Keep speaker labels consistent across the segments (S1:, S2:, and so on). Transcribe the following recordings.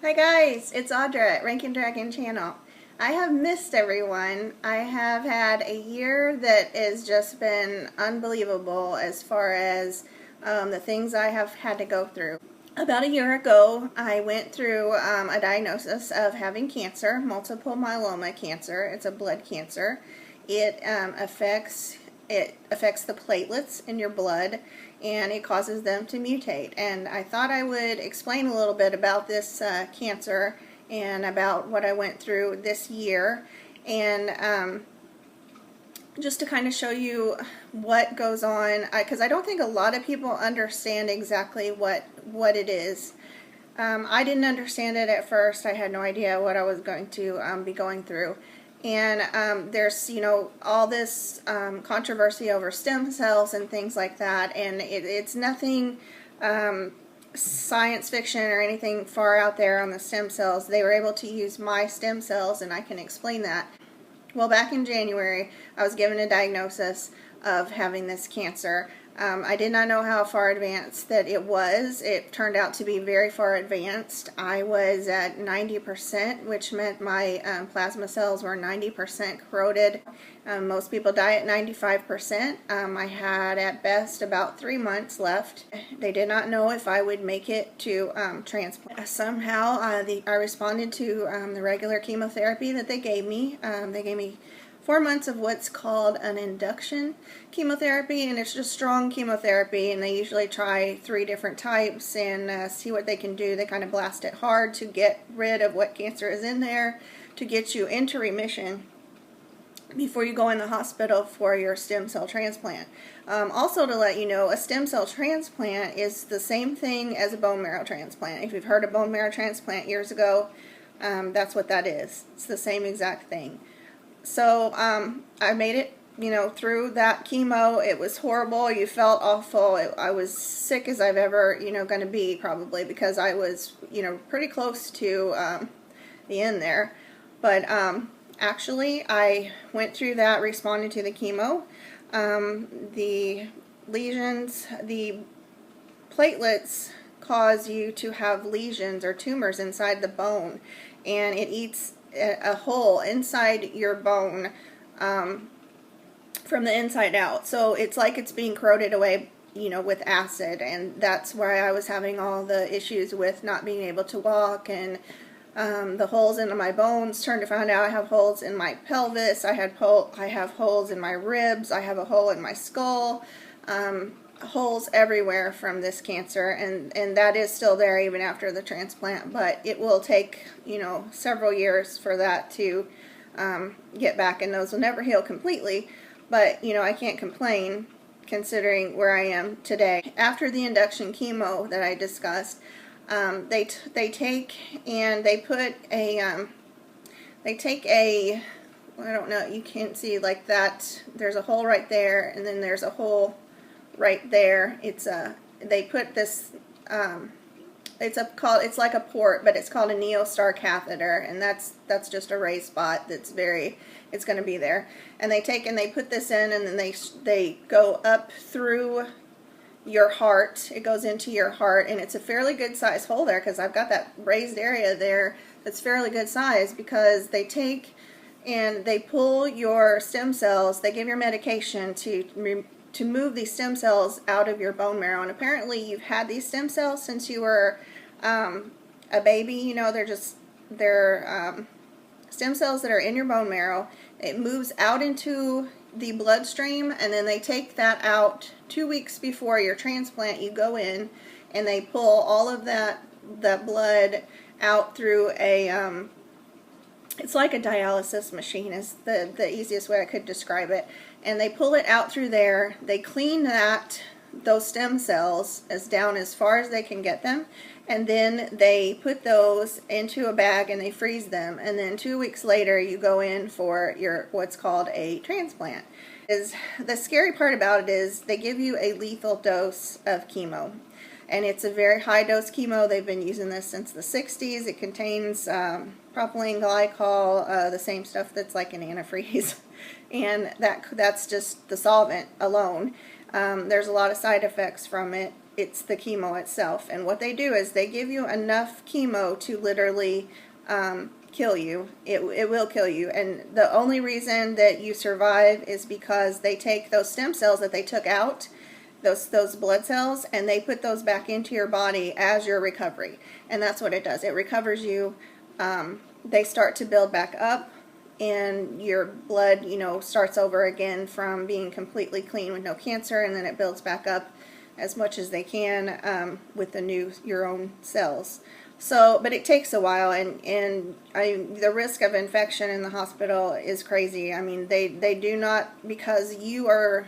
S1: Hi guys, it's Audra at rankindragon channel. I have missed everyone. I have had a year that has just been unbelievable as far as the things I have had to go through. About a year ago, I went through a diagnosis of having cancer, multiple myeloma cancer. It's a blood cancer. It affects the platelets in your blood, and it causes them to mutate. And I thought I would explain a little bit about this cancer and about what I went through this year, and just to kind of show you what goes on, because I don't think a lot of people understand exactly what it is. I didn't understand it at first. I had no idea what I was going to be going through. And there's, all this controversy over stem cells and things like that, and it's nothing science fiction or anything far out there on the stem cells. They were able to use my stem cells, and I can explain that. Well, back in January, I was given a diagnosis of having this cancer. I did not know how far advanced that it was. It turned out to be very far advanced. I was at 90%, which meant my plasma cells were 90% corroded. Most people die at 95%. I had at best about 3 months left. They did not know if I would make it to transplant. Somehow I responded to the regular chemotherapy that they gave me. They gave me 4 months of what's called an induction chemotherapy, and it's just strong chemotherapy, and they usually try 3 different types and see what they can do. They kind of blast it hard to get rid of what cancer is in there, to get you into remission before you go in the hospital for your stem cell transplant. Also, to let you know, a stem cell transplant is the same thing as a bone marrow transplant. If you've heard of bone marrow transplant years ago, that's what that is. It's the same exact thing. So I made it, through that chemo. It was horrible. You felt awful. I was sick as I've ever, going to be, probably, because I was, pretty close to the end there. But actually, I went through that, responded to the chemo. The lesions, the platelets cause you to have lesions or tumors inside the bone, and it eats a hole inside your bone from the inside out. So it's like it's being corroded away, with acid, and that's why I was having all the issues with not being able to walk, and the holes into my bones. Turned to find out I have holes in my pelvis. I have holes in my ribs. I have a hole in my skull. Holes everywhere from this cancer, and that is still there even after the transplant, but it will take several years for that to get back, and those will never heal completely, but I can't complain considering where I am today. After the induction chemo that I discussed, they take and they put a I don't know, you can't see like that, there's a hole right there, and then there's a hole right there. They put this it's like a port, but it's called a NeoStar catheter, and that's just a raised spot it's going to be there. And they put this in, and then they go up through your heart. It goes into your heart, and it's a fairly good size hole there, because I've got that raised area there that's fairly good size, because they take and they pull your stem cells. They give your medication to move these stem cells out of your bone marrow. And apparently you've had these stem cells since you were a baby. They're stem cells that are in your bone marrow. It moves out into the bloodstream, and then they take that out 2 weeks before your transplant. You go in, and they pull all of that blood out through a it's like a dialysis machine is the easiest way I could describe it. And they pull it out through there. They clean those stem cells down as far as they can get them, and then they put those into a bag and they freeze them. And then 2 weeks later, you go in for your what's called a transplant. The scary part about it is they give you a lethal dose of chemo. And it's a very high dose chemo. They've been using this since the 60s. It contains propylene glycol, the same stuff that's like in antifreeze. And that's just the solvent alone. There's a lot of side effects from it. it's the chemo itself. And what they do is they give you enough chemo to literally kill you. It will kill you. And the only reason that you survive is because they take those stem cells that they took out, those blood cells, and they put those back into your body as your recovery. And that's what it does. It recovers you. They start to build back up, and your blood, starts over again from being completely clean with no cancer, and then it builds back up as much as they can with your own cells. So, but it takes a while, and the risk of infection in the hospital is crazy. I mean, they do not, because your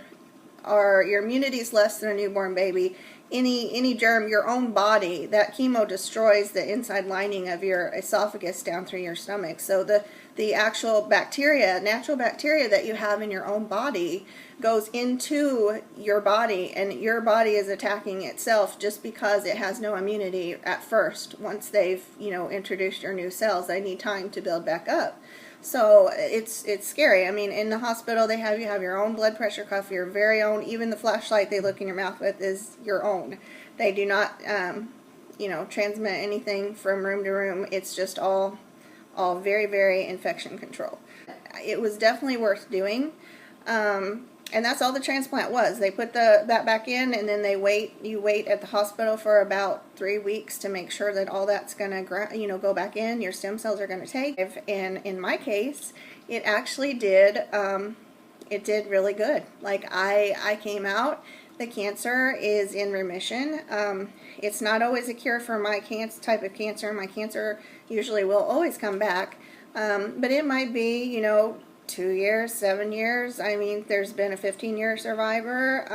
S1: immunity is less than a newborn baby. Any germ, your own body, that chemo destroys the inside lining of your esophagus down through your stomach. So the actual bacteria, natural bacteria that you have in your own body goes into your body, and your body is attacking itself just because it has no immunity at first. Once they've, introduced your new cells, they need time to build back up. So it's scary. I mean, in the hospital, you have your own blood pressure cuff, your very own. Even the flashlight they look in your mouth with is your own. They do not, transmit anything from room to room. It's just all very, very infection control. It was definitely worth doing. And that's all the transplant was. They put that back in, and then you wait at the hospital for about 3 weeks to make sure that all that's going to, go back in. Your stem cells are going to take. And in my case, it actually did, it did really good. Like, I came out, the cancer is in remission. It's not always a cure for my type of cancer. My cancer usually will always come back. But it might be, 2 years, 7 years. I mean, there's been a 15-year survivor.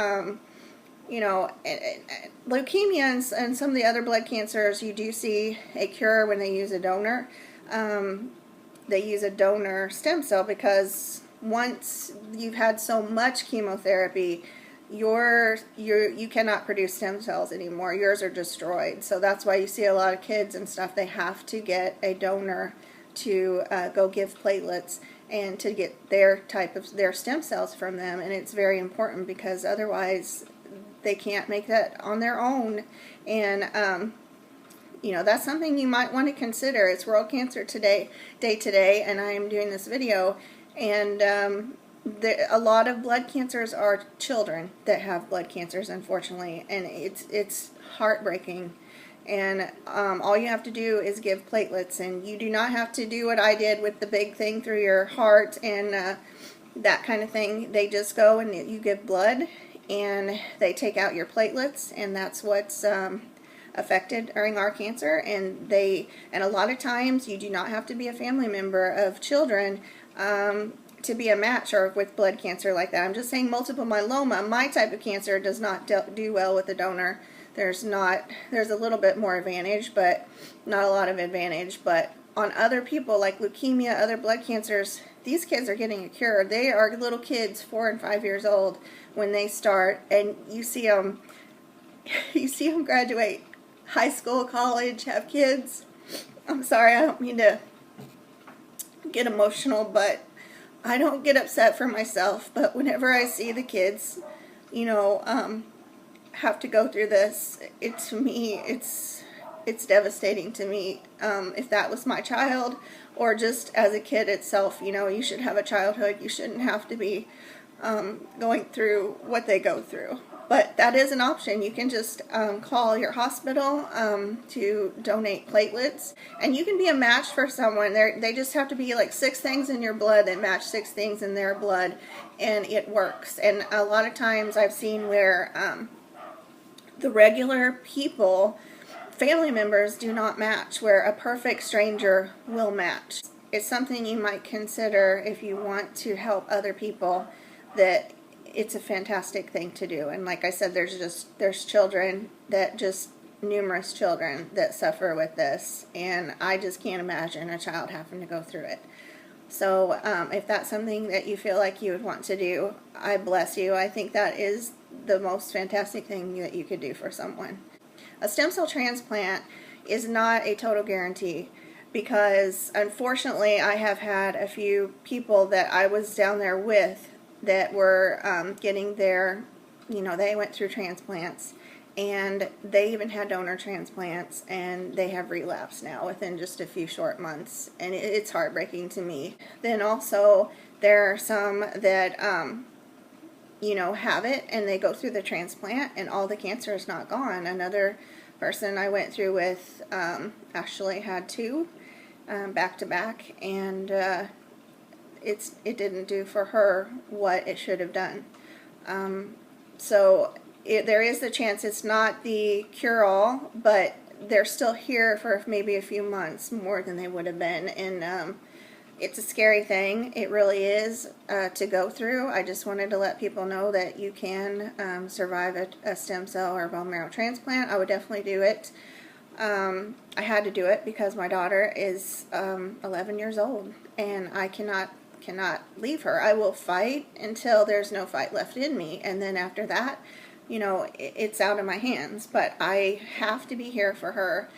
S1: Leukemia and some of the other blood cancers, you do see a cure when they use a donor. They use a donor stem cell because once you've had so much chemotherapy, you cannot produce stem cells anymore. Yours are destroyed. So that's why you see a lot of kids and stuff, they have to get a donor to go give platelets and to get their stem cells from them. And it's very important because otherwise they can't make that on their own. And that's something you might want to consider. It's World Cancer Day today, and I am doing this video. And a lot of blood cancers are children that have blood cancers, unfortunately, and it's heartbreaking. And all you have to do is give platelets, and you do not have to do what I did with the big thing through your heart and that kind of thing. They just go and you give blood, and they take out your platelets, and that's what's affected during our cancer. And a lot of times you do not have to be a family member of children to be a match or with blood cancer like that. I'm just saying multiple myeloma, my type of cancer, does not do well with a donor. There's a little bit more advantage, but not a lot of advantage. But on other people like leukemia, other blood cancers, these kids are getting a cure. They are little kids, 4 and 5 years old, when they start, and you see them graduate high school, college, have kids. I'm sorry, I don't mean to get emotional, but I don't get upset for myself. But whenever I see the kids, have to go through this, it's devastating to me. If that was my child, or just as a kid itself, you should have a childhood. You shouldn't have to be going through what they go through. But that is an option. You can just call your hospital to donate platelets, and you can be a match for someone. They just have to be like 6 things in your blood that match 6 things in their blood, and it works. And a lot of times I've seen where the regular people, family members, do not match, where a perfect stranger will match. It's something you might consider if you want to help other people. That it's a fantastic thing to do. And like I said, there's children numerous children that suffer with this, and I just can't imagine a child having to go through it. So if that's something that you feel like you would want to do, I bless you. I think that is the most fantastic thing that you could do for someone. A stem cell transplant is not a total guarantee, because unfortunately I have had a few people that I was down there with that were getting they went through transplants, and they even had donor transplants, and they have relapsed now within just a few short months, and it's heartbreaking to me. Then also there are some that you know, have it and they go through the transplant and all the cancer is not gone. Another person I went through with actually had two back to back, and it didn't do for her what it should have done. So there is the chance it's not the cure-all, but they're still here for maybe a few months more than they would have been, and it's a scary thing. It really is to go through. I just wanted to let people know that you can survive a stem cell or bone marrow transplant. I would definitely do it. I had to do it because my daughter is 11 years old, and I cannot leave her. I will fight until there's no fight left in me, and then after that, you know, it's out of my hands. But I have to be here for her.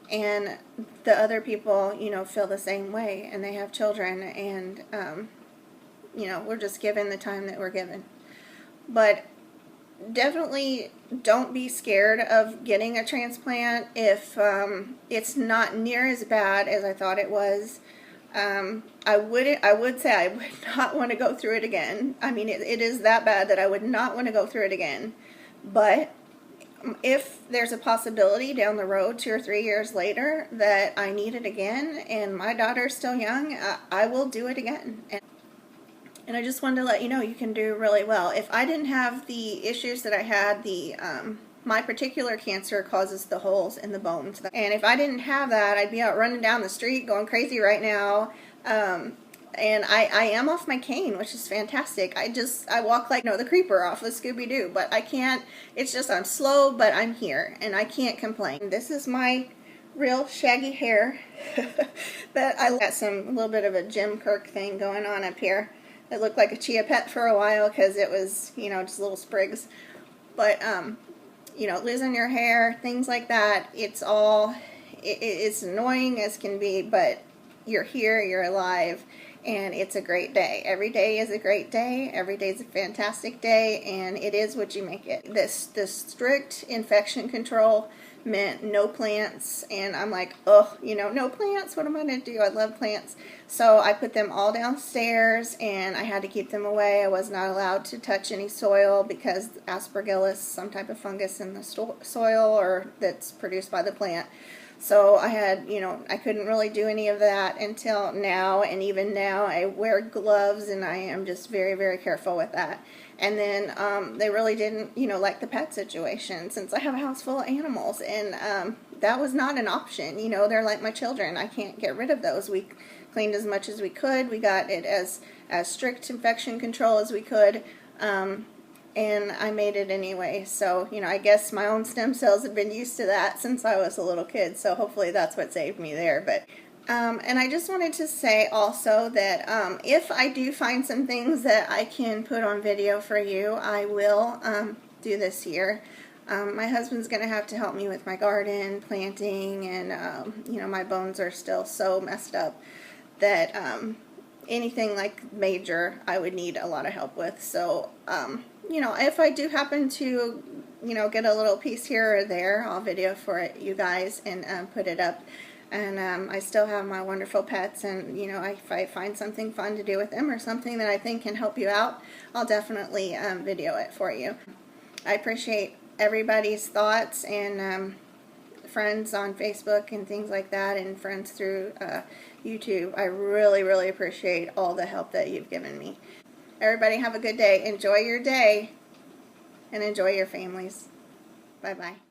S1: And the other people, you know, feel the same way, and they have children, and, you know, we're just given the time that we're given. But definitely don't be scared of getting a transplant if it's not near as bad as I thought it was. I would say I would not want to go through it again. I mean, it is that bad that I would not want to go through it again. But if there's a possibility down the road 2 or 3 years later that I need it again and my daughter's still young, I will do it again. And I just wanted to let you know you can do really well. If I didn't have the issues that I had, my particular cancer causes the holes in the bones. And if I didn't have that, I'd be out running down the street going crazy right now. And I am off my cane, which is fantastic. I walk like, the creeper off of Scooby-Doo, but I can't, it's just I'm slow, but I'm here, and I can't complain. This is my real shaggy hair that I got a little bit of a Jim Kirk thing going on up here. It looked like a chia pet for a while because it was, just little sprigs. But, losing your hair, things like that, it's annoying as can be, but you're here, you're alive, and it's a great day. Every day is a great day. Every day is a fantastic day, and it is what you make it. This strict infection control meant no plants, and I'm like, no plants? What am I going to do? I love plants. So I put them all downstairs, and I had to keep them away. I was not allowed to touch any soil because aspergillus, some type of fungus in the soil or that's produced by the plant. So I had, I couldn't really do any of that until now, and even now I wear gloves, and I am just very, very careful with that. And then they really didn't, like the pet situation, since I have a house full of animals, and that was not an option. They're like my children. I can't get rid of those. We cleaned as much as we could. We got it as strict infection control as we could. And I made it anyway. So, I guess my own stem cells have been used to that since I was a little kid. So hopefully that's what saved me there. But, and I just wanted to say also that if I do find some things that I can put on video for you, I will do this year. My husband's going to have to help me with my garden, planting, and, my bones are still so messed up that anything like major I would need a lot of help with. So, if I do happen to, get a little piece here or there, I'll video for it, you guys, and put it up. And I still have my wonderful pets, and, if I find something fun to do with them or something that I think can help you out, I'll definitely video it for you. I appreciate everybody's thoughts, and friends on Facebook and things like that, and friends through YouTube. I really, really appreciate all the help that you've given me. Everybody have a good day. Enjoy your day, and enjoy your families. Bye-bye.